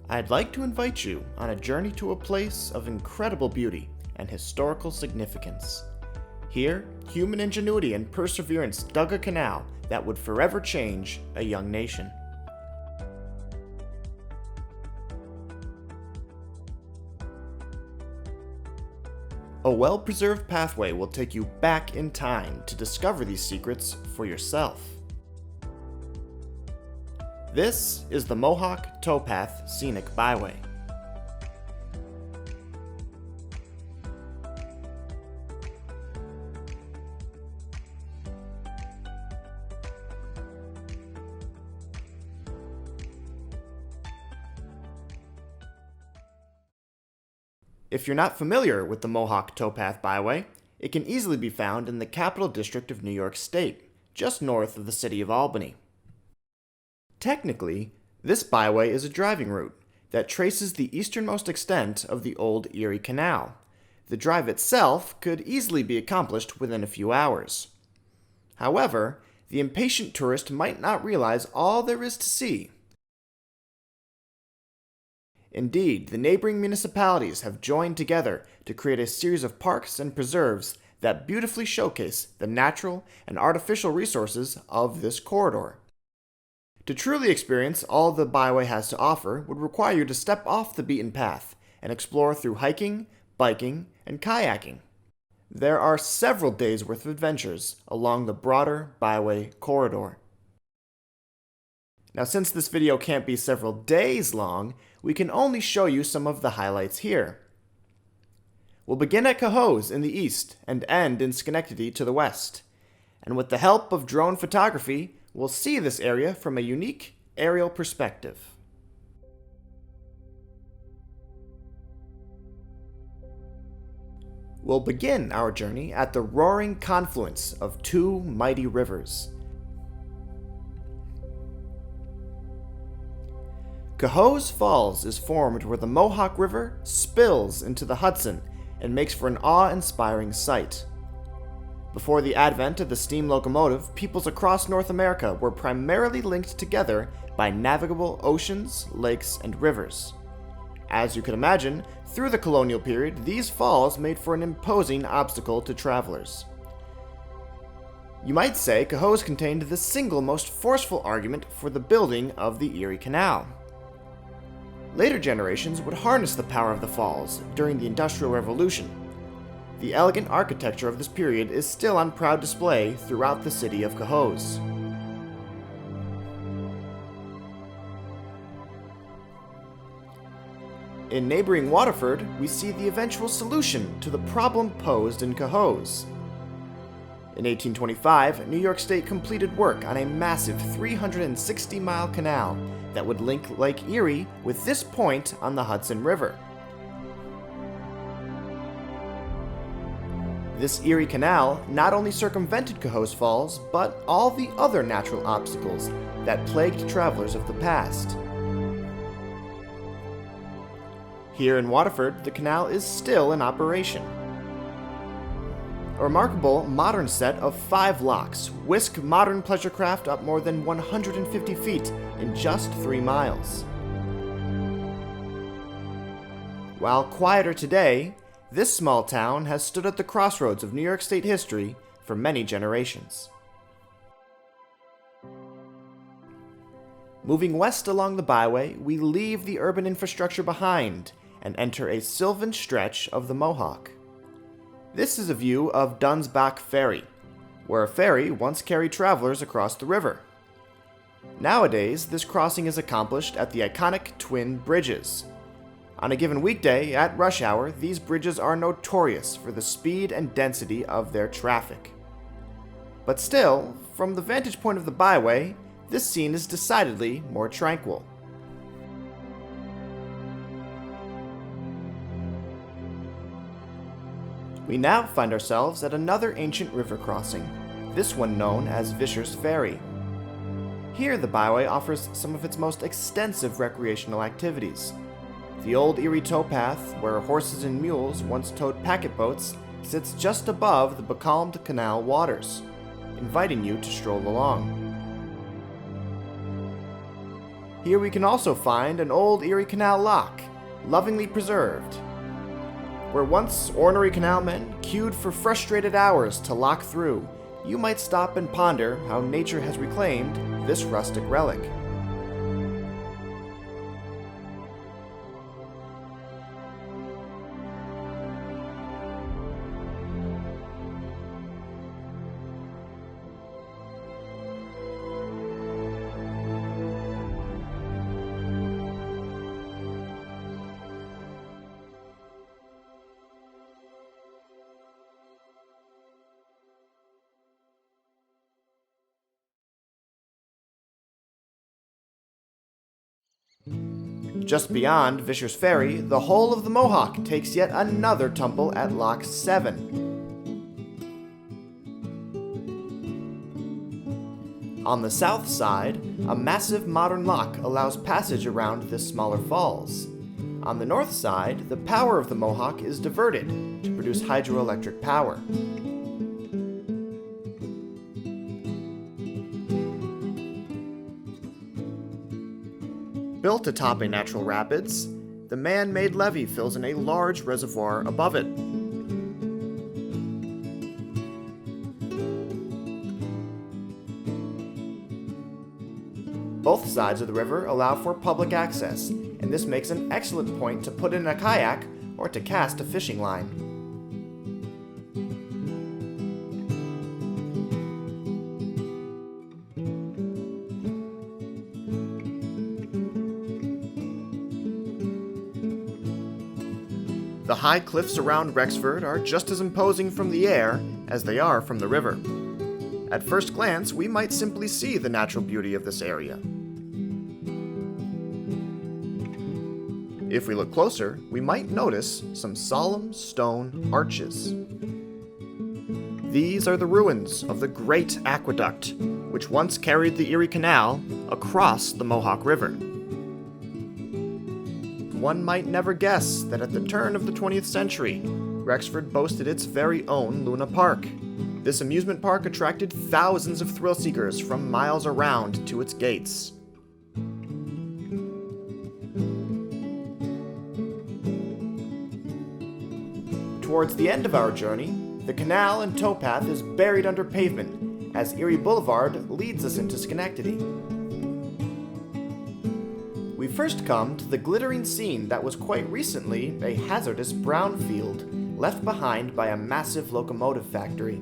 I'd like to invite you on a journey to a place of incredible beauty and historical significance. Here, human ingenuity and perseverance dug a canal that would forever change a young nation. A well-preserved pathway will take you back in time to discover these secrets for yourself. This is the Mohawk Towpath Scenic Byway. If you're not familiar with the Mohawk Towpath Byway, it can easily be found in the Capital District of New York State, just north of the city of Albany. Technically, this byway is a driving route that traces the easternmost extent of the old Erie Canal. The drive itself could easily be accomplished within a few hours. However, the impatient tourist might not realize all there is to see. Indeed, the neighboring municipalities have joined together to create a series of parks and preserves that beautifully showcase the natural and artificial resources of this corridor. To truly experience all the byway has to offer would require you to step off the beaten path and explore through hiking, biking, and kayaking. There are several days' worth of adventures along the broader byway corridor. Now, since this video can't be several days long, we can only show you some of the highlights here. We'll begin at Cohoes in the east and end in Schenectady to the west. And with the help of drone photography, we'll see this area from a unique aerial perspective. We'll begin our journey at the roaring confluence of two mighty rivers. Cohoes Falls is formed where the Mohawk River spills into the Hudson and makes for an awe-inspiring sight. Before the advent of the steam locomotive, peoples across North America were primarily linked together by navigable oceans, lakes, and rivers. As you can imagine, through the colonial period, these falls made for an imposing obstacle to travelers. You might say Cohoes contained the single most forceful argument for the building of the Erie Canal. Later generations would harness the power of the falls during the Industrial Revolution. The elegant architecture of this period is still on proud display throughout the city of Cohoes. In neighboring Waterford, we see the eventual solution to the problem posed in Cohoes. In 1825, New York State completed work on a massive 360-mile canal that would link Lake Erie with this point on the Hudson River. This Erie Canal not only circumvented Cohoes Falls, but all the other natural obstacles that plagued travelers of the past. Here in Waterford, the canal is still in operation. A remarkable modern set of 5 locks whisk modern pleasure craft up more than 150 feet in just 3 miles. While quieter today, this small town has stood at the crossroads of New York State history for many generations. Moving west along the byway, we leave the urban infrastructure behind and enter a sylvan stretch of the Mohawk. This is a view of Dunsback Ferry, where a ferry once carried travelers across the river. Nowadays, this crossing is accomplished at the iconic twin bridges. On a given weekday, at rush hour, these bridges are notorious for the speed and density of their traffic. But still, from the vantage point of the byway, this scene is decidedly more tranquil. We now find ourselves at another ancient river crossing, this one known as Vischer's Ferry. Here the byway offers some of its most extensive recreational activities. The old Erie towpath, where horses and mules once towed packet boats, sits just above the becalmed canal waters, inviting you to stroll along. Here we can also find an old Erie Canal lock, lovingly preserved. Where once ornery canalmen queued for frustrated hours to lock through, you might stop and ponder how nature has reclaimed this rustic relic. Just beyond Vischer's Ferry, the whole of the Mohawk takes yet another tumble at Lock 7. On the south side, a massive modern lock allows passage around this smaller falls. On the north side, the power of the Mohawk is diverted to produce hydroelectric power. Built atop a natural rapids, the man-made levee fills in a large reservoir above it. Both sides of the river allow for public access, and this makes an excellent point to put in a kayak or to cast a fishing line. The high cliffs around Rexford are just as imposing from the air as they are from the river. At first glance, we might simply see the natural beauty of this area. If we look closer, we might notice some solemn stone arches. These are the ruins of the Great Aqueduct, which once carried the Erie Canal across the Mohawk River. One might never guess that at the turn of the 20th century, Rexford boasted its very own Luna Park. This amusement park attracted thousands of thrill seekers from miles around to its gates. Towards the end of our journey, the canal and towpath is buried under pavement as Erie Boulevard leads us into Schenectady. We first come to the glittering scene that was quite recently a hazardous brownfield left behind by a massive locomotive factory.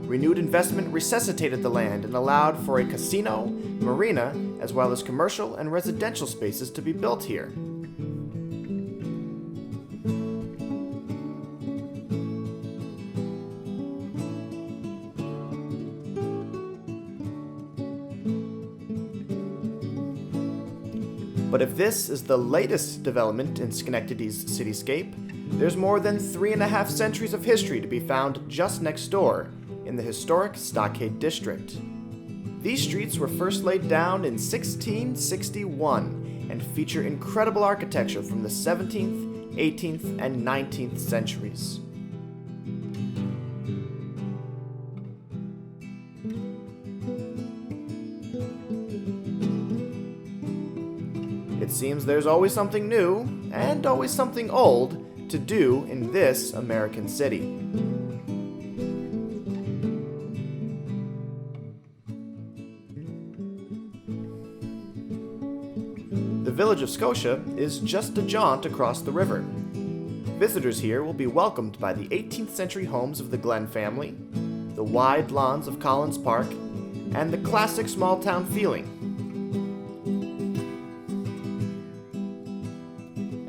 Renewed investment resuscitated the land and allowed for a casino, marina, as well as commercial and residential spaces to be built here. But if this is the latest development in Schenectady's cityscape, there's more than 3.5 centuries of history to be found just next door in the historic Stockade district. These streets were first laid down in 1661 and feature incredible architecture from the 17th, 18th, and 19th centuries. It seems there's always something new, and always something old, to do in this American city. The village of Scotia is just a jaunt across the river. Visitors here will be welcomed by the 18th century homes of the Glen family, the wide lawns of Collins Park, and the classic small town feeling.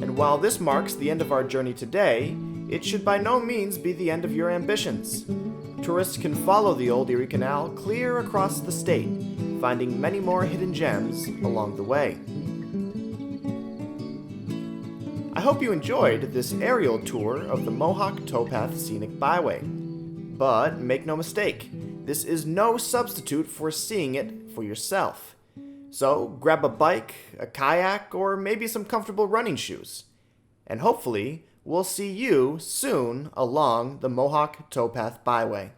And while this marks the end of our journey today, it should by no means be the end of your ambitions. Tourists can follow the old Erie Canal clear across the state, finding many more hidden gems along the way. I hope you enjoyed this aerial tour of the Mohawk Towpath Scenic Byway. But make no mistake, this is no substitute for seeing it for yourself. So grab a bike, a kayak, or maybe some comfortable running shoes. And hopefully, we'll see you soon along the Mohawk Towpath Byway.